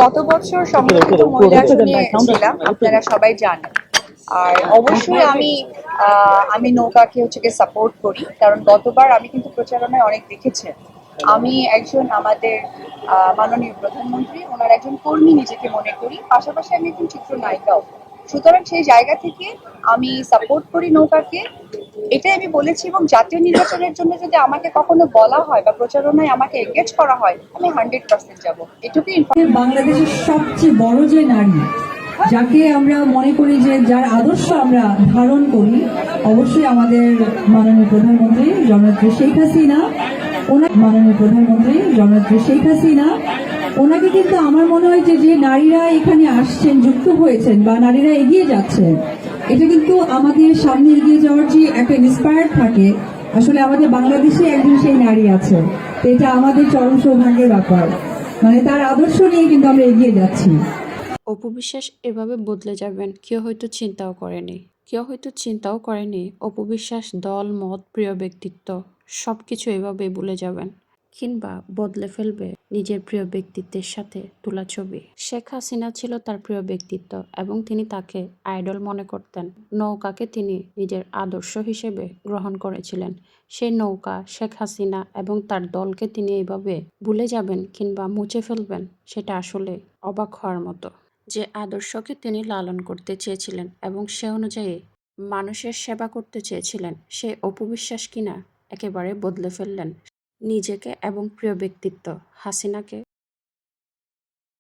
গত বছর সংরক্ষিত মহিলা আসনে ছিলাম, আপনারা সবাই জানেন। আর অবশ্যই আমি নৌকাকে সাপোর্ট করি, কারণ গতবার আমি কিন্তু প্রচারণায় অনেক দেখেছেন আমি একজন আমাদের মাননীয় প্রধানমন্ত্রী ওনার একজন কর্মী নিজেকে মনে করি, পাশাপাশি আমি একজন চিত্রনায়িকাও। সুতরাং সেই জায়গা থেকে আমি সাপোর্ট করি নৌকাকে, এটাই আমি বলেছি। এবং জাতীয় নির্বাচনের জন্য যদি আমাকে কখনো বলা হয় বা প্রচারণায় আমাকে এনগেজ করা হয়, আমি 100% যাব। এটুকুই। বাংলাদেশের সবচেয়ে বড় যে নারী, যাকে আমরা মনে করি যে যার আদর্শ আমরা ধারণ করি, অবশ্যই আমাদের মাননীয় প্রধানমন্ত্রী জননেত্রী শেখ হাসিনা। ওনাকে কিন্তু আমার মনে হয় যে নারীরা এখানে আসছেন, যুক্ত হয়েছেন বা নারীরা এগিয়ে যাচ্ছেন, এটা কিন্তু আমাদের সামনে এগিয়ে যাওয়ার যে একটা ইন্সপায়ার থাকে, আসলে আমাদের বাংলাদেশে একজন সেই নারী আছে। তো এটা আমাদের চরম সৌভাগ্যের ব্যাপার, মানে তার আদর্শ নিয়ে কিন্তু আমরা এগিয়ে যাচ্ছি। অপু বিশ্বাস এভাবে বদলে যাবেন কেউ হয়তো চিন্তাও করেনি। অপু বিশ্বাস দল মত প্রিয় ব্যক্তিত্ব সবকিছু এভাবে ভুলে যাবেন, কিংবা বদলে ফেলবে নিজের প্রিয় ব্যক্তিত্বের সাথে তোলা ছবি। শেখ হাসিনা ছিল তার প্রিয় ব্যক্তিত্ব এবং তিনি তাকে আইডল মনে করতেন। নৌকাকে তিনি নিজের আদর্শ হিসেবে গ্রহণ করেছিলেন। সেই নৌকা, শেখ হাসিনা এবং তার দলকে তিনি এইভাবে ভুলে যাবেন কিংবা মুছে ফেলবেন, সেটা আসলে অবাক হওয়ার মতো। যে আদর্শকে তিনি লালন করতে চেয়েছিলেন এবং সে অনুযায়ী মানুষের সেবা করতে চেয়েছিলেন, সে অপু বিশ্বাস কিনা একেবারে বদলে ফেললেন নিজেকে এবং প্রিয় ব্যক্তিত্ব হাসিনাকে